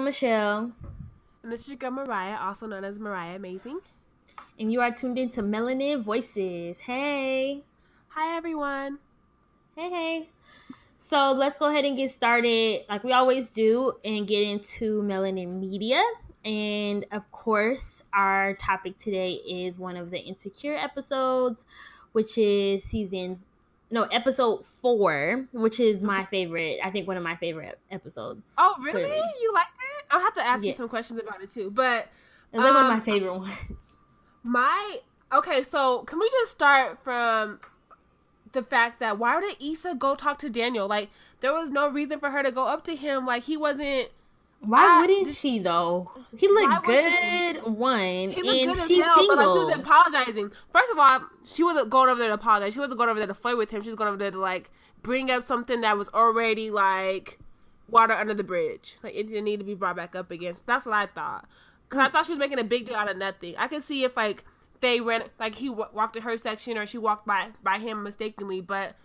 Michelle. And this is your girl Mariah, also known as Mariah Amazing. And you are tuned into Melanin Voices. Hey. Hi, everyone. Hey. So let's go ahead and get started like we always do and get into Melanin Media. And of course, our topic today is one of the Insecure episodes, which is episode 4, which is my favorite. I think one of my favorite episodes. Oh, really? Clearly. You liked it? I'll have to ask you some questions about it too. But it's like one of my favorite ones. Okay, so can we just start from the fact that why did Issa go talk to Daniel? Like, there was no reason for her to go up to him. Like, he wasn't. Why wouldn't she though? He looked good. He looked good as hell, but like she was apologizing. First of all, she wasn't going over there to apologize. She wasn't going over there to flirt with him. She was going over there to like bring up something that was already like water under the bridge. Like it didn't need to be brought back up again. That's what I thought. Because I thought she was making a big deal out of nothing. I could see if like they ran, like he walked to her section or she walked by him mistakenly, but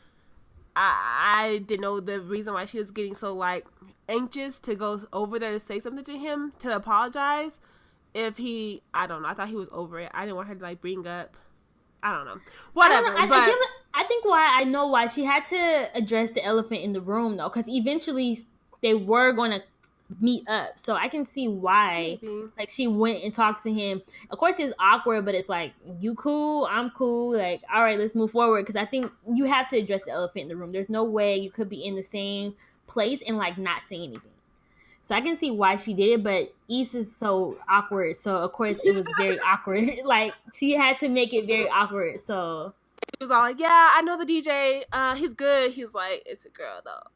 I didn't know the reason why she was getting so like anxious to go over there to say something to him, to apologize. I don't know. I thought he was over it. I didn't want her to like bring up. I don't know. Whatever. I think I know why she had to address the elephant in the room though, because eventually they were going to meet up. So I can see why like she went and talked to him. Of course it's awkward, but it's like, you cool, I'm cool, like all right, let's move forward, because I think you have to address the elephant in the room. There's no way you could be in the same place and like not say anything. So I can see why she did it, but Issa is so awkward, so of course it was very awkward. Like she had to make it very awkward. So he was all like, yeah, I know the DJ, he's good. He's like, it's a girl though.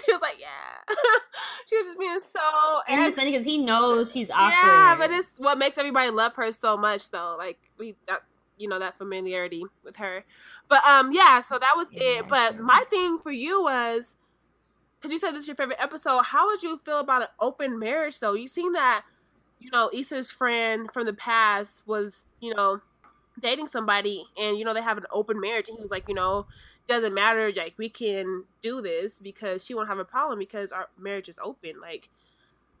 She was like, yeah. She was just being so. And it's funny because he knows she's awkward. Yeah, but it's what makes everybody love her so much, though. Like we got, that familiarity with her. But yeah. So that was it. But my thing for you was, because you said this is your favorite episode. How would you feel about an open marriage? Though you seen that, Issa's friend from the past was, dating somebody, and they have an open marriage, and he was like, doesn't matter, like we can do this because she won't have a problem because our marriage is open. Like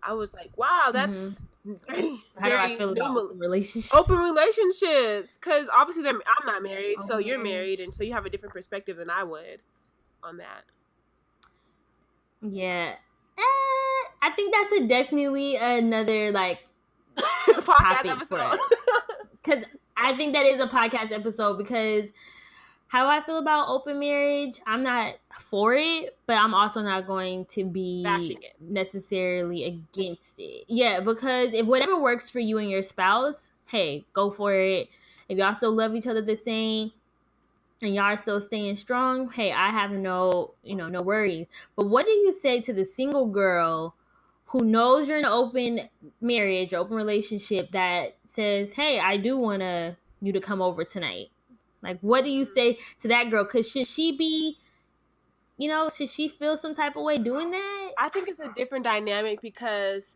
I was like, wow, that's very, how do I feel about open relationships? Because obviously I'm not married, so you're married, and so you have a different perspective than I would on that. Yeah, I think that's definitely another like topic for us, because I think that is a podcast episode. Because how I feel about open marriage, I'm not for it, but I'm also not going to be necessarily against it. Yeah, because if whatever works for you and your spouse, hey, go for it. If y'all still love each other the same and y'all are still staying strong, hey, I have no worries. But what do you say to the single girl who knows you're in an open marriage, open relationship, that says, hey, I do want you to come over tonight? Like, what do you say to that girl? Because should she be, should she feel some type of way doing that? I think it's a different dynamic because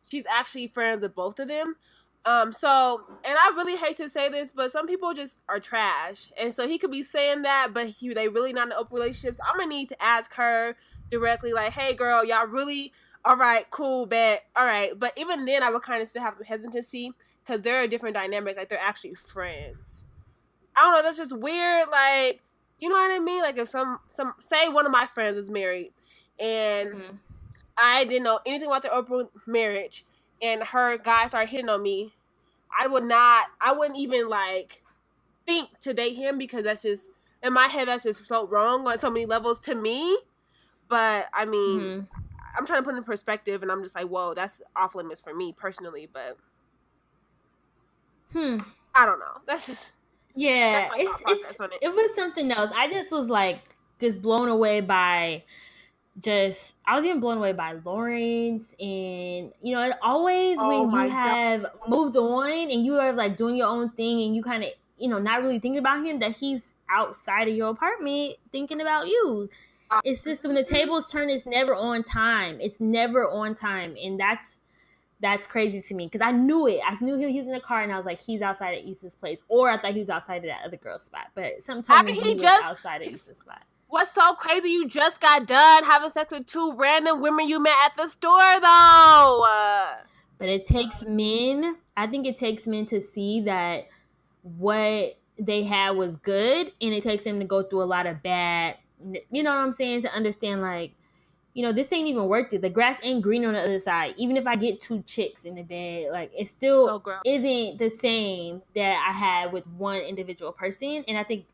she's actually friends with both of them. So, and I really hate to say this, but some people just are trash. And so he could be saying that, but they really not in open relationships. I'm going to need to ask her directly, like, hey, girl, y'all really, all right, cool, bet, all right. But even then, I would kind of still have some hesitancy because they're a different dynamic. Like, they're actually friends. I don't know, that's just weird, like, you know what I mean? Like, if some say one of my friends is married, and I didn't know anything about their open marriage, and her guy started hitting on me, I wouldn't even, like, think to date him, because that's just, in my head, that's just so wrong on so many levels to me. But, I mean, I'm trying to put it in perspective, and I'm just like, whoa, that's off limits for me, personally, but I don't know. That's just... Yeah, it was something else. I just was like blown away by I was even blown away by Lawrence, and always when you have moved on and you are like doing your own thing and you kind of not really thinking about him, that he's outside of your apartment thinking about you. It's just when the tables turn, it's never on time. And that's crazy to me, because I knew it. I knew he was in the car, and I was like, he's outside of Issa's place. Or I thought he was outside of that other girl's spot. But something told me he was outside of Issa's spot. What's so crazy? You just got done having sex with 2 random women you met at the store, though. But it takes men. I think it takes men to see that what they had was good, and it takes them to go through a lot of bad. You know what I'm saying? To understand, like, this ain't even worth it. The grass ain't green on the other side. Even if I get 2 chicks in the bed, like, it still isn't the same that I had with one individual person. And I think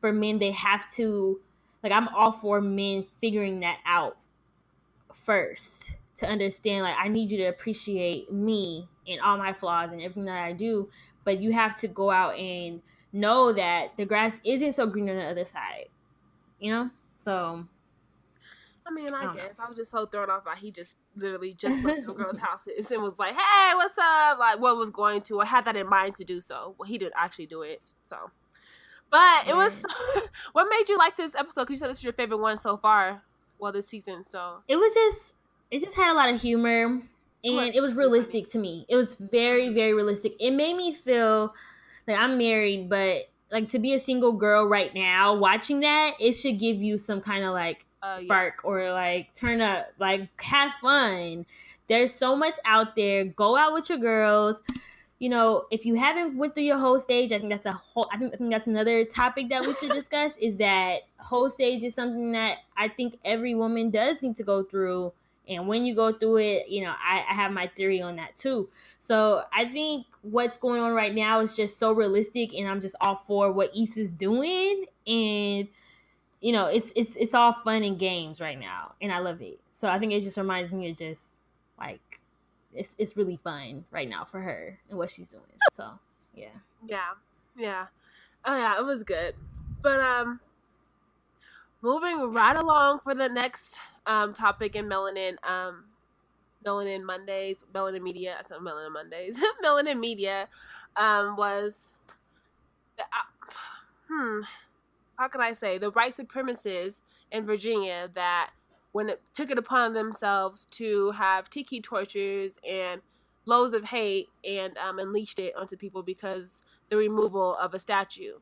for men, they have to, like, I'm all for men figuring that out first to understand, like, I need you to appreciate me and all my flaws and everything that I do. But you have to go out and know that the grass isn't so green on the other side, So I mean, I guess I was just so thrown off by he just literally just left the girl's house and was like, "Hey, what's up?" Like, what was going to? I had that in mind to do so. Well, he didn't actually do it. So, but it was. What made you like this episode? Because you said this is your favorite one so far. Well, this season. So it just had a lot of humor, and it was realistic to me. It was very, very realistic. It made me feel like I'm married, but like to be a single girl right now watching that, it should give you some kind of like spark or like turn up, like have fun. There's so much out there. Go out with your girls. If you haven't went through your whole stage, I think that's I think that's another topic that we should discuss, is that whole stage is something that I think every woman does need to go through. And when you go through it, I have my theory on that too. So I think what's going on right now is just so realistic, and I'm just all for what Issa's doing. And it's all fun and games right now, and I love it. So I think it just reminds me of just like it's really fun right now for her and what she's doing. So yeah. Oh yeah, it was good. But moving right along for the next topic in Melanin Mondays, Melanin Media. I said Melanin Mondays. Melanin Media was the, how can I say, the white supremacists in Virginia that when it took it upon themselves to have tiki tortures and loads of hate and unleashed it onto people because the removal of a statue,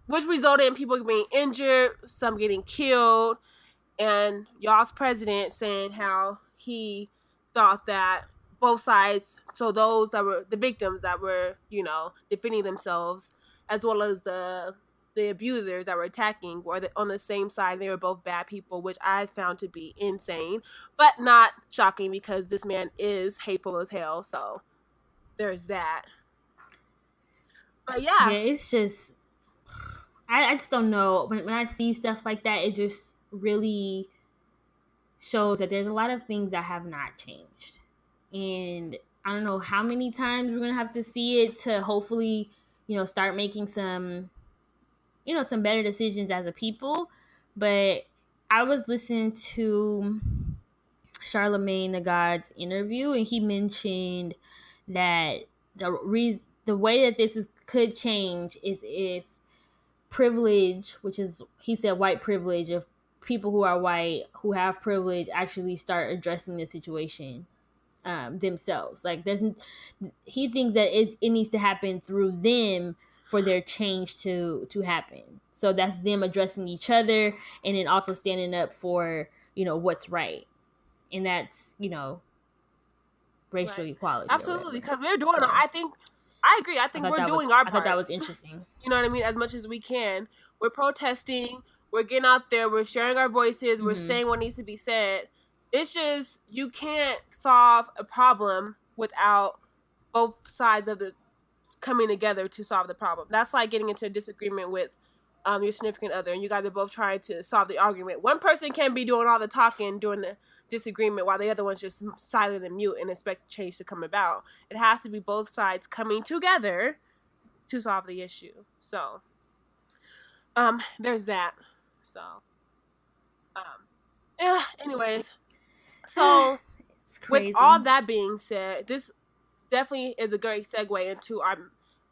which resulted in people being injured, some getting killed, and y'all's president saying how he thought that both sides, so those that were the victims that were, defending themselves, as well as the abusers that were attacking, were on the same side. They were both bad people, which I found to be insane, but not shocking because this man is hateful as hell. So there's that. But yeah, it's just I just don't know. When I see stuff like that, it just really shows that there's a lot of things that have not changed. And I don't know how many times we're gonna have to see it to hopefully, start making some better decisions as a people. But I was listening to Charlemagne the God's interview, and he mentioned that the way that this could change is if privilege, which is, he said, white privilege, if people who are white who have privilege actually start addressing the situation themselves. Like he thinks that it needs to happen through them for their change to happen. So that's them addressing each other and then also standing up for what's right, and that's racial equality. Absolutely, because we're doing. So, I agree. I think we're doing our part. I thought that was interesting. You know what I mean? As much as we can, we're protesting. We're getting out there. We're sharing our voices. We're saying what needs to be said. It's just, you can't solve a problem without both sides of the coming together to solve the problem. That's like getting into a disagreement with your significant other, and you guys are both trying to solve the argument. One person can be doing all the talking during the disagreement while the other one's just silent and mute and expect change to come about. It has to be both sides coming together to solve the issue. So there's that. So anyways, so with all that being said, this definitely is a great segue into our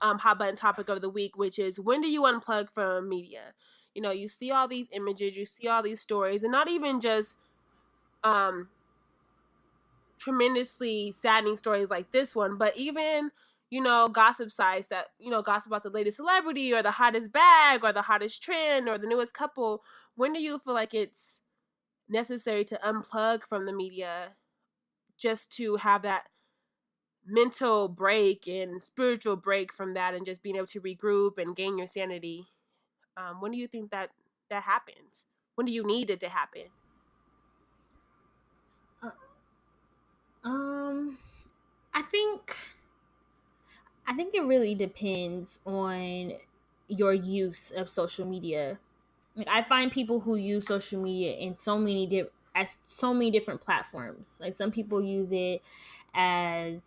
hot button topic of the week, which is, when do you unplug from media? You see all these images, you see all these stories, and not even just tremendously saddening stories like this one, but even gossip sites that, gossip about the latest celebrity or the hottest bag or the hottest trend or the newest couple, when do you feel like it's necessary to unplug from the media just to have that mental break and spiritual break from that and just being able to regroup and gain your sanity? When do you think that happens? When do you need it to happen? I think it really depends on your use of social media. Like, I find people who use social media in so many different platforms. Like, some people use it as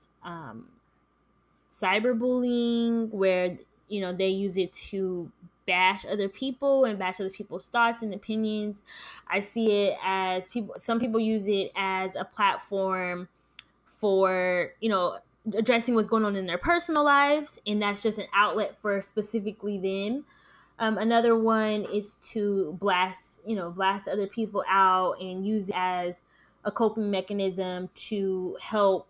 cyberbullying, where they use it to bash other people and bash other people's thoughts and opinions. I see it as some people use it as a platform for addressing what's going on in their personal lives, and that's just an outlet for specifically them. Another one is to blast other people out and use it as a coping mechanism to help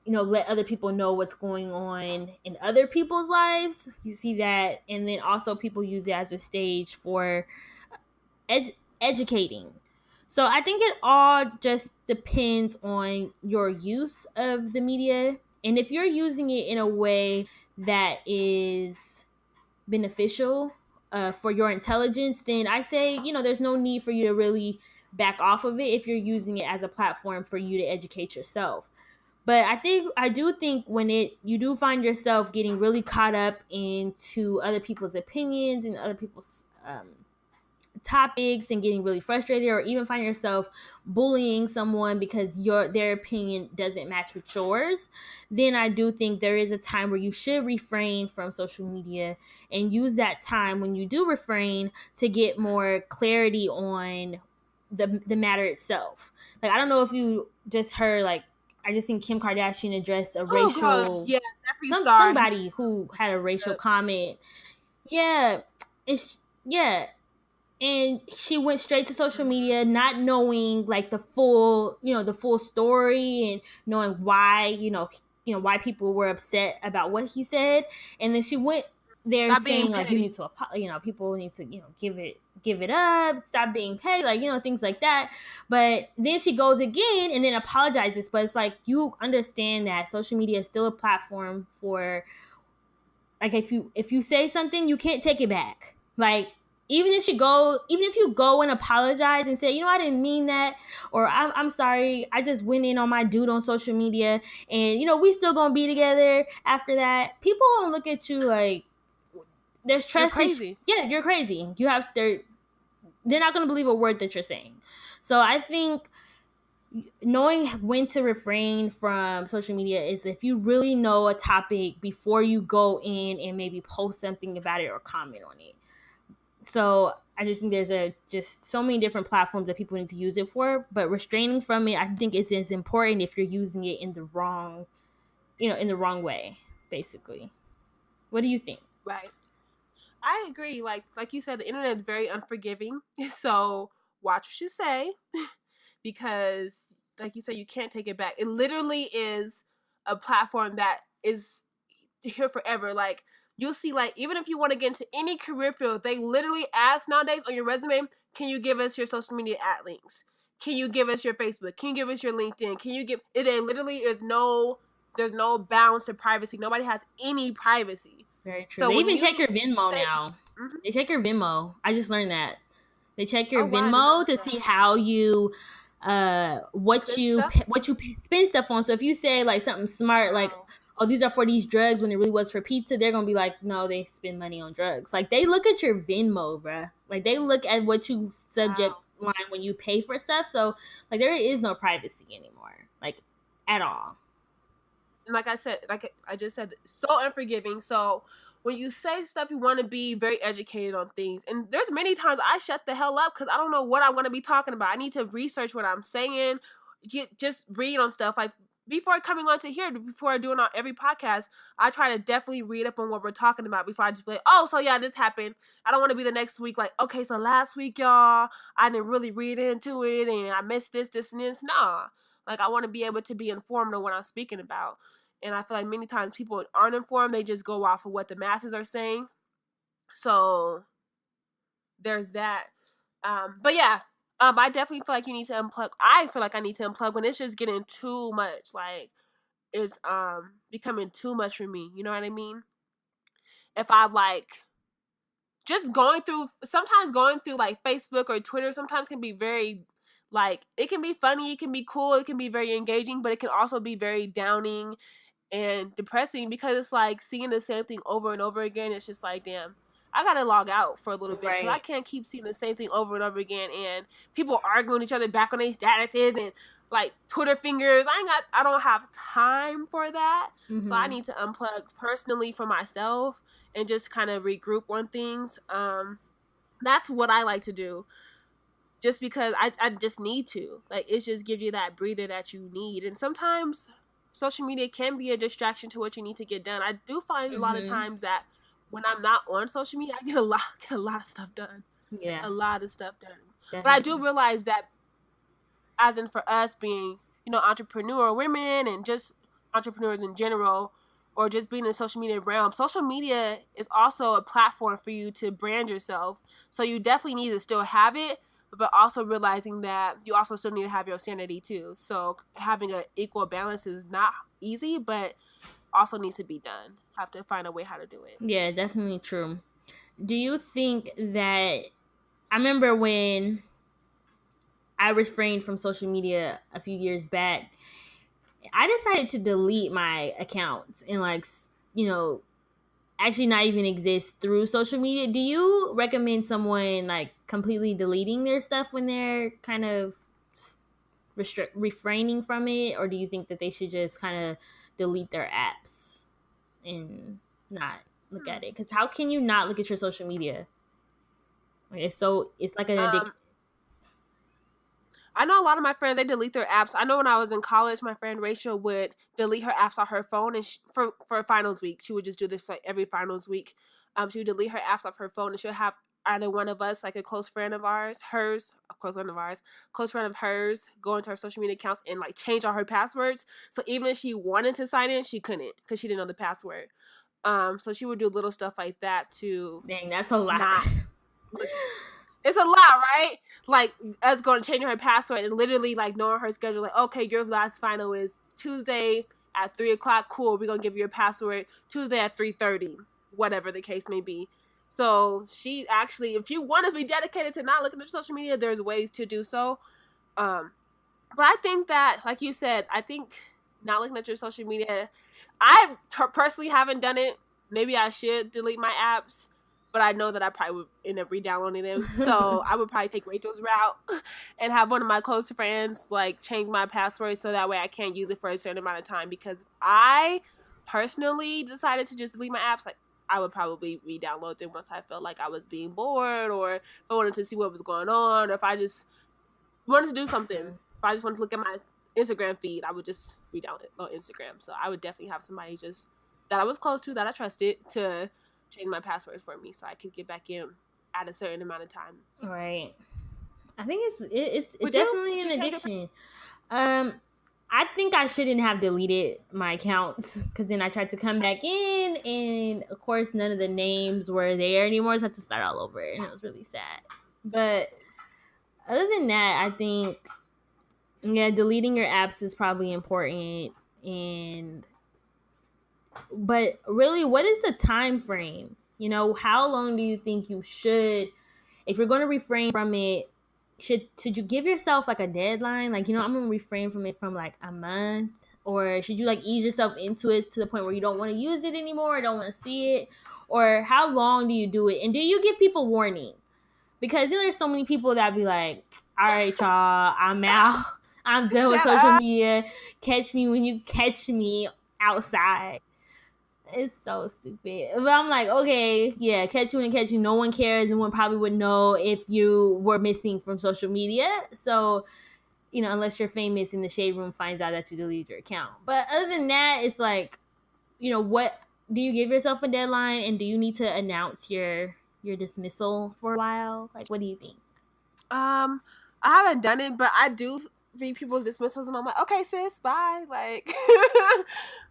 let other people know what's going on in other people's lives. You see that. And then also people use it as a stage for educating. So I think it all just depends on your use of the media. And if you're using it in a way that is beneficial for your intelligence, then I say, there's no need for you to really back off of it if you're using it as a platform for you to educate yourself. But I do think when you do find yourself getting really caught up into other people's opinions and other people's topics and getting really frustrated, or even find yourself bullying someone because their opinion doesn't match with yours, then I do think there is a time where you should refrain from social media and use that time when you do refrain to get more clarity on the matter itself. Like, I don't know if you just heard, like, I just think Kim Kardashian addressed a racial somebody who had a racial comment. Yeah. And she went straight to social media, not knowing like the full story, and knowing why, why people were upset about what he said. And then she went there saying like, you need to, people need to, give it up, stop being petty, like, things like that. But then she goes again and then apologizes. But it's like, you understand that social media is still a platform for, like, if you say something, you can't take it back. Like, even if you go and apologize and say, I didn't mean that, or I'm sorry, I just went in on my dude on social media, and we still gonna be together after that. People don't look at you like there's trust. You're crazy. You're crazy. They're not gonna believe a word that you're saying. So I think knowing when to refrain from social media is if you really know a topic before you go in and maybe post something about it or comment on it. So I just think there's just so many different platforms that people need to use it for, but restraining from it, I think is as important if you're using it in the wrong way, basically. What do you think? Right. I agree. Like you said, the internet is very unforgiving. So watch what you say, because like you said, you can't take it back. It literally is a platform that is here forever. Like, you'll see, like, even if you want to get into any career field, they literally ask nowadays on your resume, can you give us your social media ad links? Can you give us your Facebook? Can you give us your LinkedIn? Can you give it? Literally there's no bounds to privacy. Nobody has any privacy. Very true. So they even check your Venmo now. Mm-hmm. They check your Venmo. I just learned that. They check your Venmo to see how you what you spend stuff on. So if you say like something smart, like, oh, these are for these drugs, when it really was for pizza, they're gonna be like, no, they spend money on drugs. Like, they look at your Venmo, bruh. Like, they look at what you subject line when you pay for stuff. So like, there is no privacy anymore, like, at all. And like I said, like I just said, so unforgiving. So when you say stuff, you want to be very educated on things. And there's many times I shut the hell up because I don't know what I want to be talking about. I need to research what I'm saying, just read on stuff. Like, before coming on to here, before I do it on every podcast, I try to definitely read up on what we're talking about before I just be like, oh, so yeah, this happened. I don't want to be the next week like, okay, so last week, y'all, I didn't really read into it and I missed this, and this. Nah. Like, I want to be able to be informed on what I'm speaking about. And I feel like many times people aren't informed. They just go off of what the masses are saying. So there's that. But yeah, I definitely feel like you need to unplug. I feel like I need to unplug when it's just getting too much. Like, it's becoming too much for me. You know what I mean? If I'm like just sometimes going through like Facebook or Twitter sometimes can be very, like, it can be funny, it can be cool, it can be very engaging, but it can also be very downing and depressing because it's like seeing the same thing over and over again. It's just like, damn, I gotta log out for a little bit because I can't keep seeing the same thing over and over again, and people arguing each other back on their statuses and like Twitter fingers. I don't have time for that. So I need to unplug personally for myself and just kind of regroup on things. That's what I like to do, just because I just need to. Like, it just gives you that breather that you need. And sometimes social media can be a distraction to what you need to get done. I do find a lot of times that when I'm not on social media, I get a lot of stuff done. Yeah. A lot of stuff done. Definitely. But I do realize that, as in for us being, entrepreneur women and just entrepreneurs in general, or just being in the social media realm, social media is also a platform for you to brand yourself. So you definitely need to still have it, but also realizing that you also still need to have your sanity too. So having an equal balance is not easy, but also needs to be done. Have to find a way how to do it. Yeah, definitely true. Do you think that, I remember when I refrained from social media a few years back, I decided to delete my accounts and actually not even exist through social media. Do you recommend someone like completely deleting their stuff when they're kind of refraining from it, or do you think that they should just kind of delete their apps and not look at it? Because how can you not look at your social media? It's like an addiction. I know a lot of my friends, they delete their apps. I know when I was in college, my friend Rachel would delete her apps off her phone, and for finals week, she would just do this like every finals week. She would delete her apps off her phone, and she'll have either one of us, like a close friend of hers, go into her social media accounts and like change all her passwords. So even if she wanted to sign in, she couldn't because she didn't know the password. So she would do little stuff like that to. Dang, that's a lot. It's a lot, right? Like, us going to change her password and literally like knowing her schedule. Like, okay, your last final is Tuesday at 3:00. Cool, we're gonna give you your password Tuesday at 3:30, whatever the case may be. So she actually, if you want to be dedicated to not looking at social media, there's ways to do so. But I think that, like you said, I think not looking at your social media, I personally haven't done it. Maybe I should delete my apps, but I know that I probably would end up re-downloading them. So I would probably take Rachel's route and have one of my close friends like change my password so that way I can't use it for a certain amount of time. Because I personally decided to just delete my apps, like I would probably re-download them once I felt like I was being bored, or if I wanted to see what was going on, or if I just wanted to do something. If I just wanted to look at my Instagram feed, I would just re-download Instagram. So I would definitely have somebody just that I was close to, that I trusted, to change my password for me so I could get back in at a certain amount of time. Right. I think it's definitely an addiction. I think I shouldn't have deleted my accounts, because then I tried to come back in and of course none of the names were there anymore, so I had to start all over and it was really sad. But other than that, I think deleting your apps is probably important. But really, what is the time frame? How long do you think you should, if you're going to refrain from it, should you give yourself like a deadline? Like, I'm going to refrain from it from like a month, or should you like ease yourself into it to the point where you don't want to use it anymore, or don't want to see it? Or how long do you do it? And do you give people warning? Because there's so many people that be like, all right, y'all, I'm out. I'm done with social media. Catch me when you catch me outside. It's so stupid. But I'm like, okay, yeah, catch you and catch you. No one cares, and one probably would know if you were missing from social media. So, unless you're famous and the Shade Room finds out that you deleted your account. But other than that, it's like, what do you give yourself a deadline, and do you need to announce your dismissal for a while? Like, what do you think? I haven't done it, but I do read people's dismissals, and I'm like, okay, sis, bye. Like,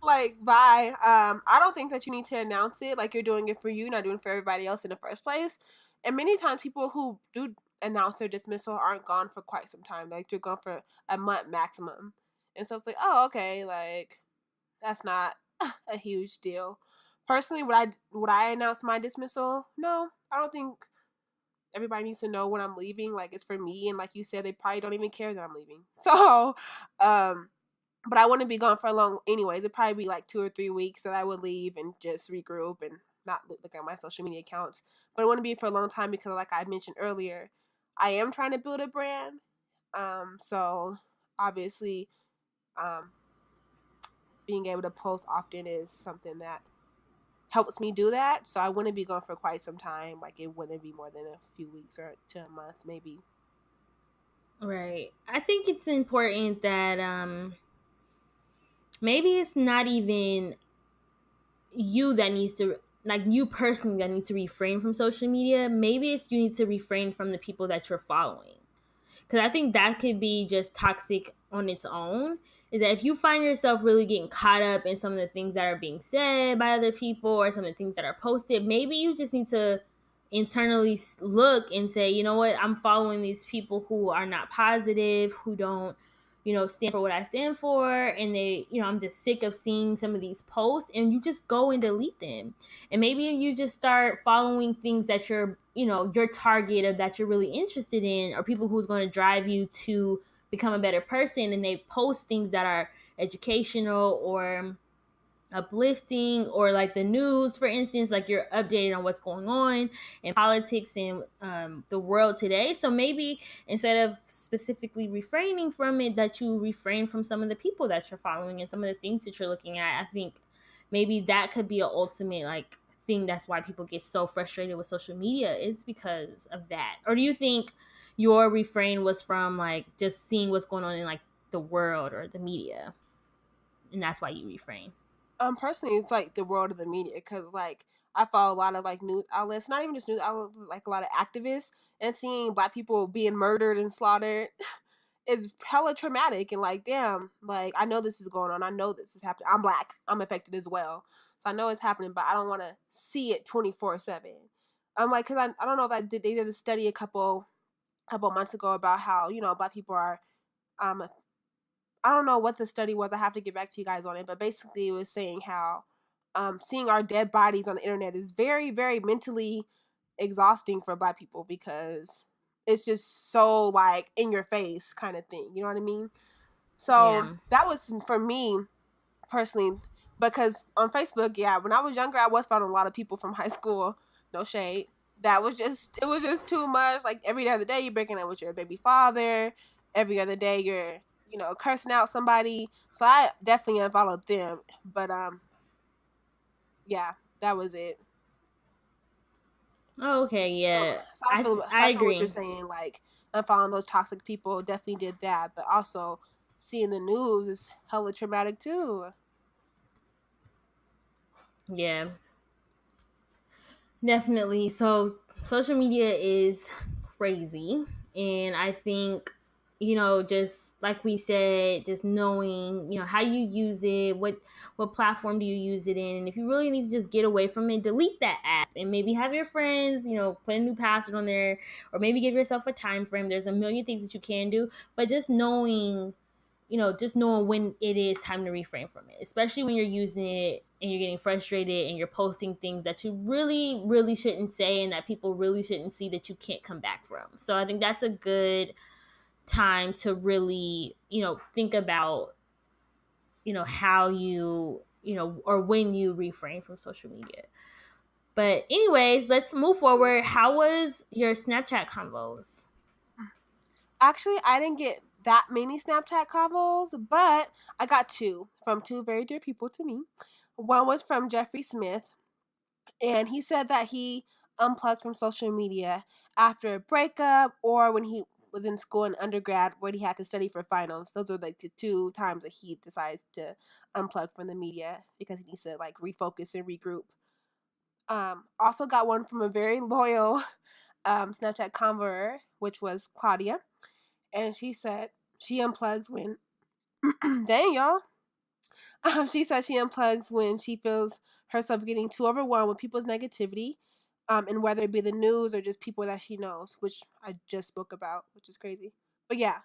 like, bye. I don't think that you need to announce it. Like, you're doing it for you, not doing it for everybody else in the first place. And many times people who do announce their dismissal aren't gone for quite some time. Like, they're gone for a month maximum. And so it's like, oh, okay, like, that's not a huge deal. Personally, would I announce my dismissal? No, I don't think everybody needs to know when I'm leaving. Like, it's for me, and like you said, they probably don't even care that I'm leaving. So, but I wouldn't be gone for long anyways. It'd probably be like 2 or 3 weeks that I would leave and just regroup and not look at my social media accounts. But it wouldn't be for a long time because, like I mentioned earlier, I am trying to build a brand. So obviously, being able to post often is something that helps me do that. So I wouldn't be gone for quite some time. Like, it wouldn't be more than a few weeks or to a month, maybe. Right. I think it's important that maybe it's not even you that needs to, like, you personally that needs to refrain from social media. Maybe it's you need to refrain from the people that you're following. Because I think that could be just toxic on its own. Is that if you find yourself really getting caught up in some of the things that are being said by other people or some of the things that are posted, maybe you just need to internally look and say, you know what, I'm following these people who are not positive, who don't, stand for what I stand for, and they, I'm just sick of seeing some of these posts, and you just go and delete them. And maybe you just start following things that you're, your target or that you're really interested in, or people who's going to drive you to become a better person, and they post things that are educational or uplifting, or like the news, for instance, like you're updated on what's going on in politics and the world today. So maybe instead of specifically refraining from it, that you refrain from some of the people that you're following and some of the things that you're looking at. I think maybe that could be an ultimate like thing. That's why people get so frustrated with social media, is because of that. Or do you think your refrain was from like just seeing what's going on in like the world or the media, and that's why you refrain? Personally, it's like the world of the media, because like I follow a lot of like news outlets, not even just news outlets, like a lot of activists, and seeing Black people being murdered and slaughtered is hella traumatic. And like, damn, like I know this is going on, I know this is happening. I'm Black, I'm affected as well, so I know it's happening, but I don't want to see it 24/7. I'm like, because I don't know if they did a study a couple months ago about how Black people are I don't know what the study was. I have to get back to you guys on it. But basically, it was saying how seeing our dead bodies on the internet is very, very mentally exhausting for Black people, because it's just so like in your face kind of thing. You know what I mean? So Yeah. that was for me personally, because on Facebook, yeah, when I was younger, I was following a lot of people from high school. No shade. It was just too much. Like every other day, you're breaking up with your baby father. Every other day, you're cursing out somebody. So I definitely unfollowed them. But yeah, that was it. Oh, okay, So, yeah. so I feel I what you're agree. saying. Like unfollowing those toxic people definitely did that. But also seeing the news is hella traumatic too. Yeah. Definitely. So social media is crazy, and I think just like we said, just knowing how you use it, what platform do you use it in, and if you really need to just get away from it, delete that app, and maybe have your friends put a new password on there, or maybe give yourself a time frame. There's a million things that you can do, but just knowing when it is time to refrain from it, especially when you're using it and you're getting frustrated and you're posting things that you really, really shouldn't say and that people really shouldn't see, that you can't come back from. So I think that's a good time to really, think about, how or when you refrain from social media. But anyways, let's move forward. How was your Snapchat convos? Actually, I didn't get that many Snapchat combos, but I got two from two very dear people to me. One was from Jeffrey Smith, and he said that he unplugged from social media after a breakup, or when he was in school in undergrad where he had to study for finals. Those were like the two times that he decides to unplug from the media because he needs to like refocus and regroup. Also got one from a very loyal Snapchat converter, which was Claudia. And she said she unplugs when dang y'all. She says she unplugs when she feels herself getting too overwhelmed with people's negativity, and whether it be the news or just people that she knows, which I just spoke about, which is crazy. But yeah,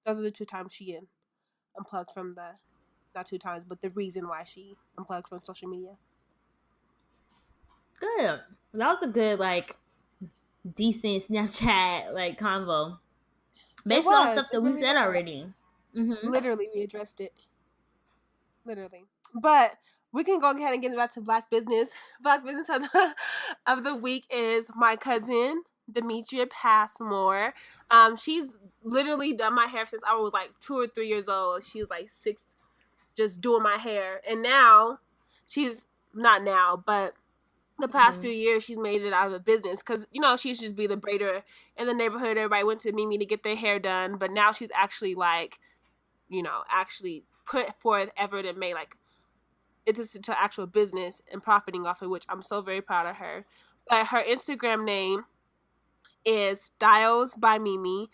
those are the 2 times she unplugged from the, not 2 times, but the reason why she unplugged from social media. Good. That was a good, like, decent Snapchat, like, convo. Based on stuff that we said already. Mm-hmm. Literally, we addressed it. Literally. But we can go ahead and get back to Black business. Black business of the week is my cousin, Demetria Passmore. She's literally done my hair since I was like 2 or 3 years old. She was like 6, just doing my hair. And now, she's, not now, but the past few years, she's made it out of a business. Because, you know, she used to just be the braider in the neighborhood. Everybody went to Mimi to get their hair done. But now she's actually like, you know, actually put forth effort and made like it is into actual business and profiting off of, which I'm so very proud of her. But her Instagram name is Styles by Mimi,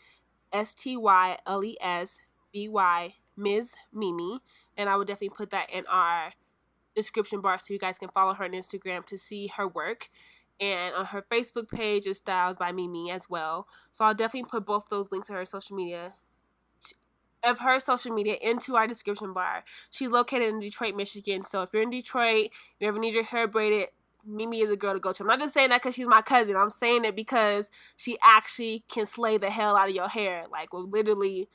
STYLESBY, Ms. Mimi, and I would definitely put that in our description bar so you guys can follow her on Instagram to see her work. And on her Facebook page is Styles by Mimi as well. So I'll definitely put both those links to her social media into our description bar. She's located in Detroit, Michigan. So if you're in Detroit, you ever need your hair braided, Mimi is a girl to go to. I'm not just saying that because she's my cousin. I'm saying it because she actually can slay the hell out of your hair. Like, will literally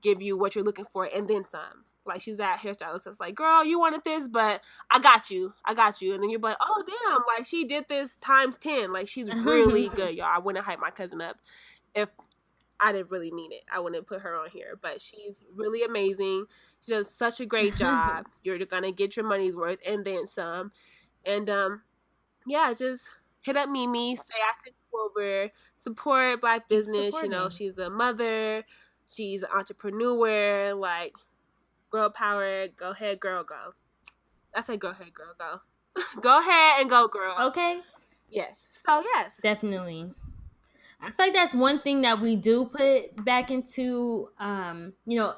give you what you're looking for and then some. Like, she's that hairstylist that's like, girl, you wanted this, but I got you. And then you're like, oh, damn. Like, she did this times 10. Like, she's really good, y'all. I wouldn't hype my cousin up if I didn't really mean it. I wouldn't put her on here, but she's really amazing. She does such a great job. You're gonna get your money's worth and then some. And yeah, just hit up Mimi, say I sent you over, support Black business. You know, she's a mother, she's an entrepreneur. Like, girl power. Go ahead, girl, go. I say go ahead, girl, go. Go ahead and go, girl. Okay. Yes. So yes, definitely. I feel like that's one thing that we do put back into, you know,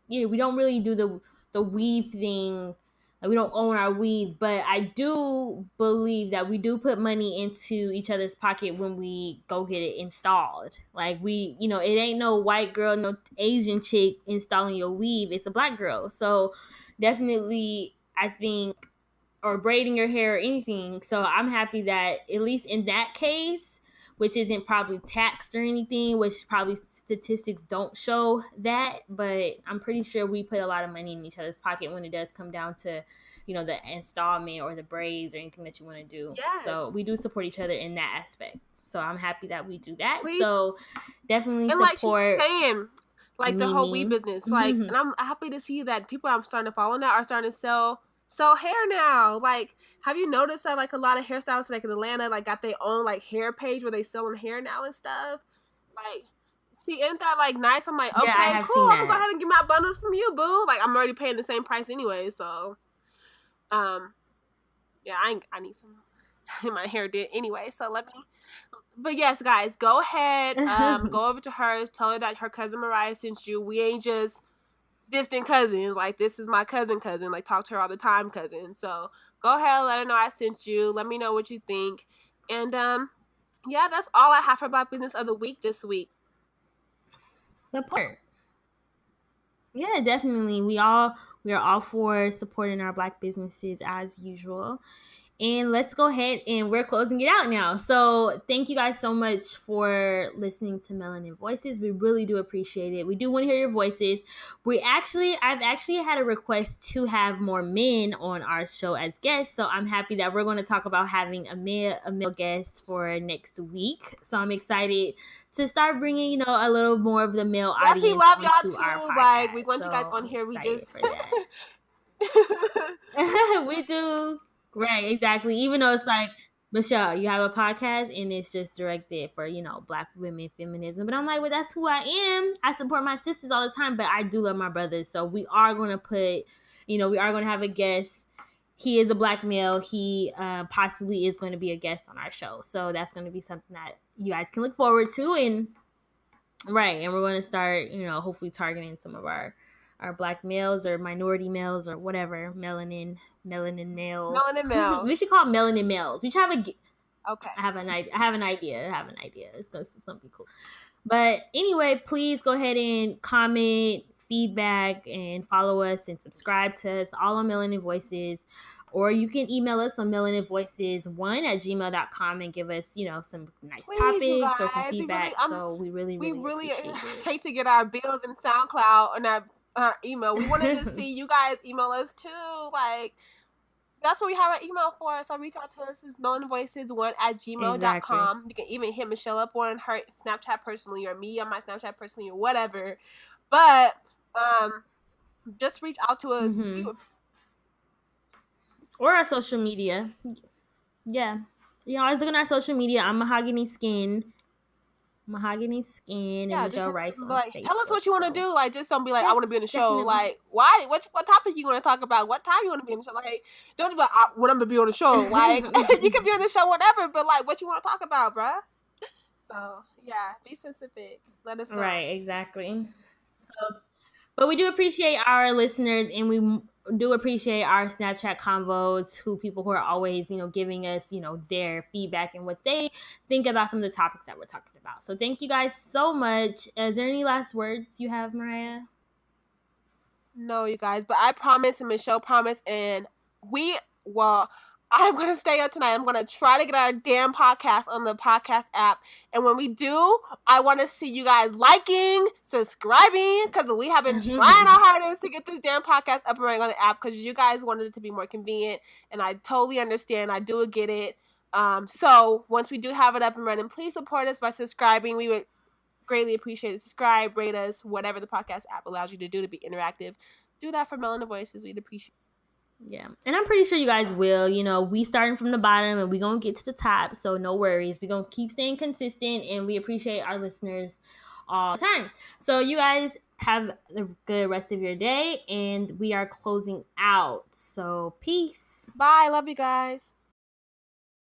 we don't really do the weave thing. Like, we don't own our weave, but I do believe that we do put money into each other's pocket when we go get it installed. Like, we, you know, it ain't no white girl, no Asian chick installing your weave. It's a Black girl. So definitely, I think, or braiding your hair or anything. So I'm happy that at least in that case, which isn't probably taxed or anything, which probably statistics don't show that, but I'm pretty sure we put a lot of money in each other's pocket when it does come down to, you know, the installment or the braids or anything that you want to do. Yes. So we do support each other in that aspect. So I'm happy that we do that. Please. So definitely and support. Like she's saying, like Mimi. The whole weave business. Like, and I'm happy to see that people I'm starting to follow now are starting to sell hair now. Like, have you noticed that like a lot of hairstylists like in Atlanta like got their own like hair page where they selling hair now and stuff? Like, see, isn't that like nice? I'm like, okay, yeah, cool. I'm gonna go ahead and get my bundles from you, boo. Like, I'm already paying the same price anyway, so yeah, I need some my hair did anyway, so let me. But yes, guys, go ahead, go over to her, tell her that her cousin Mariah sent you. We ain't just distant cousins. Like, this is my cousin. Like, talk to her all the time, cousin. So go ahead, let her know I sent you. Let me know what you think. And yeah, that's all I have for Black business of the week this week. Support. Yeah, definitely. We are all for supporting our Black businesses as usual. And let's go ahead and we're closing it out now. So thank you guys so much for listening to Melanin Voices. We really do appreciate it. We do want to hear your voices. I've actually had a request to have more men on our show as guests. So I'm happy that we're going to talk about having a male guest for next week. So I'm excited to start bringing, you know, a little more of the male audience. Yes, we love y'all too. Like, we want you guys on here. We just for that. We do. Right, exactly. Even though it's like, Michelle, you have a podcast and it's just directed for, you know, Black women, feminism. But I'm like, well, that's who I am. I support my sisters all the time, but I do love my brothers. So we are going to have a guest. He is a Black male. He possibly is going to be a guest on our show. So that's going to be something that you guys can look forward to. And Right, and we're going to start, hopefully targeting some of our black males or minority males or whatever, melanin males. Melanin males. We should call it melanin males. We should have okay. I have an idea. It's gonna be cool. But anyway, please go ahead and comment, feedback, and follow us and subscribe to us all on Melanin Voices. Or you can email us on melaninvoices1@gmail.com and give us, some nice topics or some feedback. We really hate to get our bills in SoundCloud and our email. We want to just see you guys email us too. Like, that's what we have our email for. So reach out to us. It's melaninvoices1@gmail.com. Exactly. You can even hit Michelle up on her Snapchat personally, or me on my Snapchat personally, or whatever. But just reach out to us. Mm-hmm. Or our social media. Yeah. I was looking at our social media. I'm Mahogany Skin, and Michelle Rice on Facebook. Tell us what you want to do. Like, just don't be like, I want to be on the show. Like, why? What topic you want to talk about? What time you want to be on the show? Like, don't be like, when I'm going to be on the show. Like, you can be on the show whenever, but like, what you want to talk about, bruh? So, yeah, be specific. Let us know. Right, exactly. So, but we do appreciate our listeners, and we do appreciate our Snapchat convos, people who are always, giving us, their feedback and what they think about some of the topics that we're talking about. So thank you guys so much. Is there any last words you have, Mariah? No, you guys, but I promise, and Michelle promised, and I'm going to stay up tonight. I'm going to try to get our damn podcast on the podcast app. And when we do, I want to see you guys liking, subscribing, because we have been trying our hardest to get this damn podcast up and running on the app because you guys wanted it to be more convenient. And I totally understand. I do get it. So once we do have it up and running, please support us by subscribing. We would greatly appreciate it. Subscribe, rate us, whatever the podcast app allows you to do to be interactive. Do that for Melanin Voices. We'd appreciate it. Yeah, and I'm pretty sure you guys will. We starting from the bottom and we gonna get to the top, so no worries. We're gonna keep staying consistent, and we appreciate our listeners all the time. So you guys have a good rest of your day, and we are closing out. So peace. Bye. Love you guys.